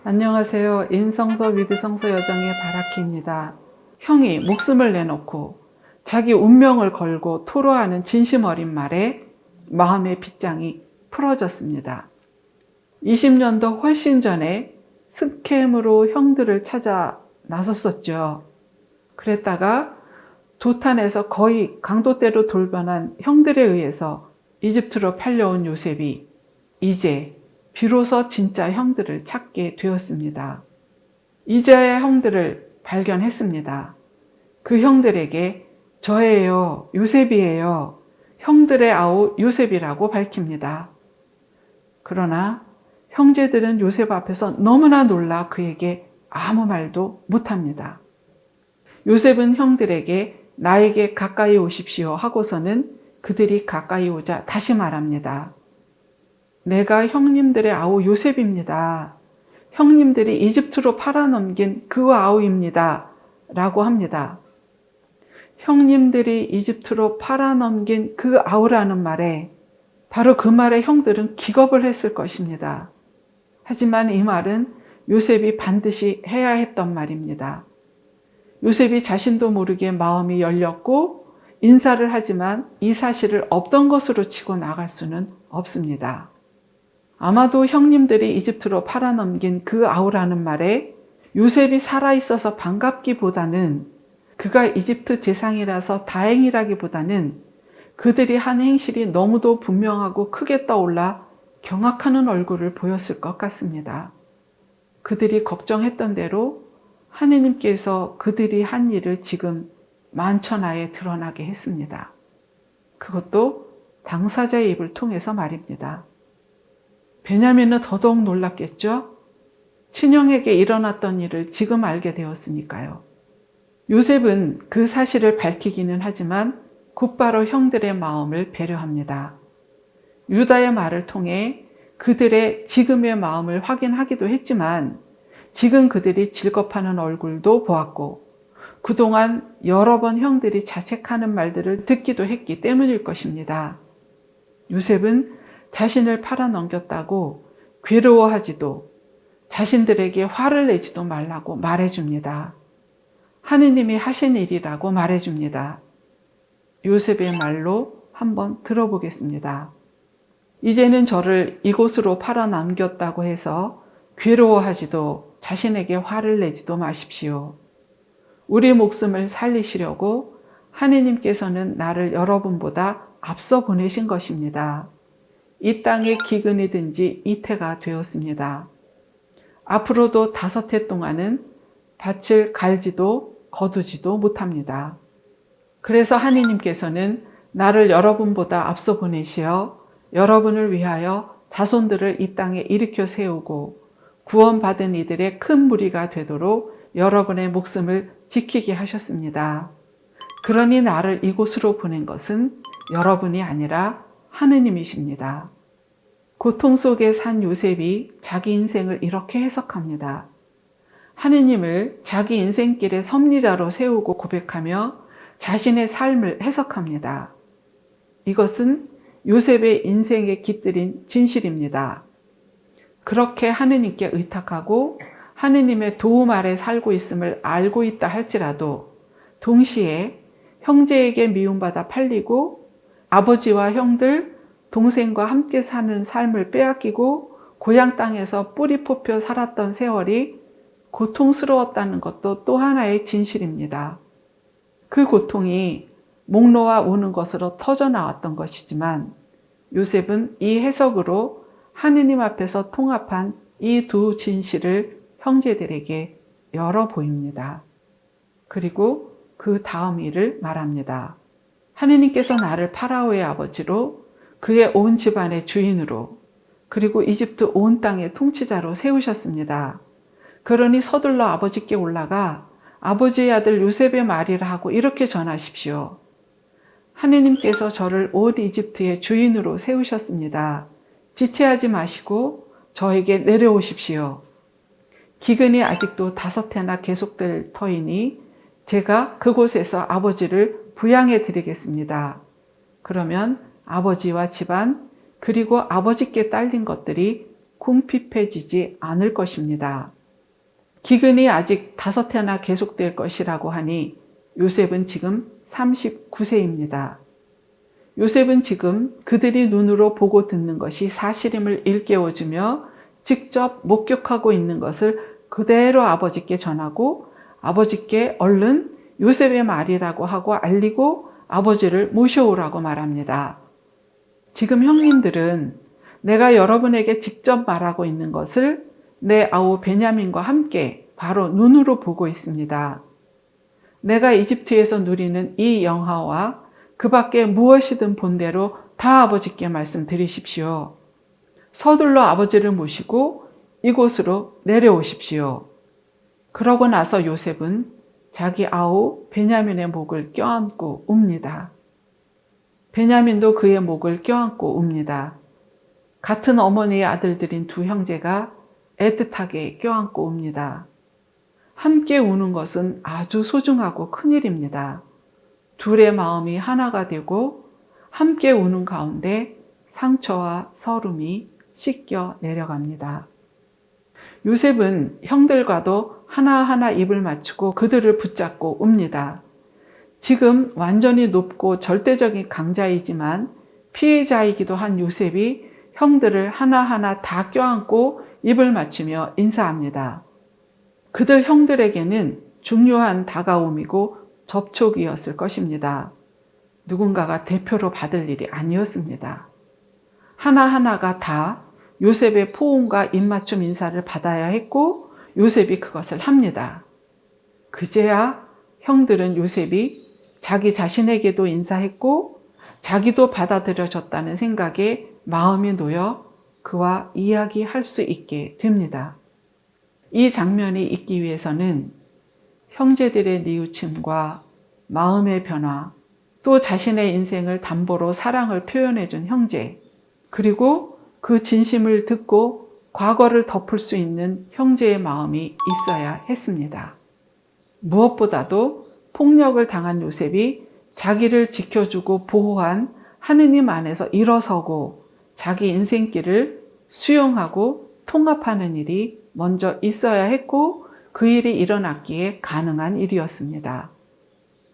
안녕하세요. 인성서 위드성서 여정의 바라키입니다. 형이 목숨을 내놓고 자기 운명을 걸고 토로하는 진심 어린 말에 마음의 빗장이 풀어졌습니다. 20년도 훨씬 전에 스캠으로 형들을 찾아 나섰었죠. 그랬다가 도탄에서 거의 강도대로 돌변한 형들에 의해서 이집트로 팔려온 요셉이 이제 비로소 진짜 형들을 찾게 되었습니다. 이제야 형들을 발견했습니다. 그 형들에게 저예요, 요셉이에요, 형들의 아우 요셉이라고 밝힙니다. 그러나 형제들은 요셉 앞에서 너무나 놀라 그에게 아무 말도 못합니다. 요셉은 형들에게 나에게 가까이 오십시오 하고서는 그들이 가까이 오자 다시 말합니다. 내가 형님들의 아우 요셉입니다. 형님들이 이집트로 팔아넘긴 그 아우입니다. 라고 합니다. 형님들이 이집트로 팔아넘긴 그 아우라는 말에 바로 그 말에 형들은 기겁을 했을 것입니다. 하지만 이 말은 요셉이 반드시 해야 했던 말입니다. 요셉이 자신도 모르게 마음이 열렸고 인사를 하지만 이 사실을 없던 것으로 치고 나갈 수는 없습니다. 아마도 형님들이 이집트로 팔아넘긴 그 아우라는 말에 요셉이 살아있어서 반갑기보다는 그가 이집트 재상이라서 다행이라기보다는 그들이 한 행실이 너무도 분명하고 크게 떠올라 경악하는 얼굴을 보였을 것 같습니다. 그들이 걱정했던 대로 하느님께서 그들이 한 일을 지금 만천하에 드러나게 했습니다. 그것도 당사자의 입을 통해서 말입니다. 베냐민은 더더욱 놀랐겠죠? 친형에게 일어났던 일을 지금 알게 되었으니까요. 요셉은 그 사실을 밝히기는 하지만 곧바로 형들의 마음을 배려합니다. 유다의 말을 통해 그들의 지금의 마음을 확인하기도 했지만 지금 그들이 질겁하는 얼굴도 보았고 그동안 여러 번 형들이 자책하는 말들을 듣기도 했기 때문일 것입니다. 요셉은 자신을 팔아넘겼다고 괴로워하지도 자신들에게 화를 내지도 말라고 말해줍니다. 하느님이 하신 일이라고 말해줍니다. 요셉의 말로 한번 들어보겠습니다. 이제는 저를 이곳으로 팔아넘겼다고 해서 괴로워하지도 자신에게 화를 내지도 마십시오. 우리 목숨을 살리시려고 하느님께서는 나를 여러분보다 앞서 보내신 것입니다. 이 땅에 기근이 든지 이태가 되었습니다. 앞으로도 5해 동안은 밭을 갈지도 거두지도 못합니다. 그래서 하느님께서는 나를 여러분보다 앞서 보내시어 여러분을 위하여 자손들을 이 땅에 일으켜 세우고 구원받은 이들의 큰 무리가 되도록 여러분의 목숨을 지키게 하셨습니다. 그러니 나를 이곳으로 보낸 것은 여러분이 아니라 하느님이십니다. 고통 속에 산 요셉이 자기 인생을 이렇게 해석합니다. 하느님을 자기 인생길의 섭리자로 세우고 고백하며 자신의 삶을 해석합니다. 이것은 요셉의 인생에 깃들인 진실입니다. 그렇게 하느님께 의탁하고 하느님의 도움 아래 살고 있음을 알고 있다 할지라도 동시에 형제에게 미움받아 팔리고 아버지와 형들, 동생과 함께 사는 삶을 빼앗기고 고향 땅에서 뿌리 뽑혀 살았던 세월이 고통스러웠다는 것도 또 하나의 진실입니다. 그 고통이 목 놓아 우는 것으로 터져 나왔던 것이지만 요셉은 이 해석으로 하느님 앞에서 통합한 이 두 진실을 형제들에게 열어 보입니다. 그리고 그 다음 일을 말합니다. 하느님께서 나를 파라오의 아버지로 그의 온 집안의 주인으로 그리고 이집트 온 땅의 통치자로 세우셨습니다. 그러니 서둘러 아버지께 올라가 아버지의 아들 요셉의 말이라 하고 이렇게 전하십시오. 하느님께서 저를 온 이집트의 주인으로 세우셨습니다. 지체하지 마시고 저에게 내려오십시오. 기근이 아직도 5해나 계속될 터이니 제가 그곳에서 아버지를 부양해 드리겠습니다. 그러면 아버지와 집안 그리고 아버지께 딸린 것들이 궁핍해지지 않을 것입니다. 기근이 아직 5해나 계속될 것이라고 하니 요셉은 지금 39세입니다. 요셉은 지금 그들이 눈으로 보고 듣는 것이 사실임을 일깨워주며 직접 목격하고 있는 것을 그대로 아버지께 전하고 아버지께 얼른 요셉의 말이라고 하고 알리고 아버지를 모셔오라고 말합니다. 지금 형님들은 내가 여러분에게 직접 말하고 있는 것을 내 아우 베냐민과 함께 바로 눈으로 보고 있습니다. 내가 이집트에서 누리는 이 영화와 그 밖에 무엇이든 본대로 다 아버지께 말씀드리십시오. 서둘러 아버지를 모시고 이곳으로 내려오십시오. 그러고 나서 요셉은 자기 아우 베냐민의 목을 껴안고 웁니다. 베냐민도 그의 목을 껴안고 웁니다. 같은 어머니의 아들들인 두 형제가 애틋하게 껴안고 웁니다. 함께 우는 것은 아주 소중하고 큰일입니다. 둘의 마음이 하나가 되고 함께 우는 가운데 상처와 서름이 씻겨 내려갑니다. 요셉은 형들과도 하나하나 입을 맞추고 그들을 붙잡고 웁니다. 지금 완전히 높고 절대적인 강자이지만 피해자이기도 한 요셉이 형들을 하나하나 다 껴안고 입을 맞추며 인사합니다. 그들 형들에게는 중요한 다가옴이고 접촉이었을 것입니다. 누군가가 대표로 받을 일이 아니었습니다. 하나하나가 다 요셉의 포옹과 입맞춤 인사를 받아야 했고 요셉이 그것을 합니다. 그제야 형들은 요셉이 자기 자신에게도 인사했고 자기도 받아들여졌다는 생각에 마음이 놓여 그와 이야기할 수 있게 됩니다. 이 장면이 있기 위해서는 형제들의 뉘우침과 마음의 변화, 또 자신의 인생을 담보로 사랑을 표현해준 형제, 그리고 그 진심을 듣고 과거를 덮을 수 있는 형제의 마음이 있어야 했습니다. 무엇보다도 폭력을 당한 요셉이 자기를 지켜주고 보호한 하느님 안에서 일어서고 자기 인생길을 수용하고 통합하는 일이 먼저 있어야 했고 그 일이 일어났기에 가능한 일이었습니다.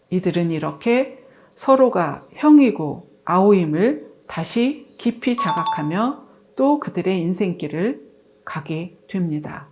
이들은 이렇게 서로가 형이고 아우임을 다시 깊이 자각하며 또 그들의 인생길을 가게 됩니다.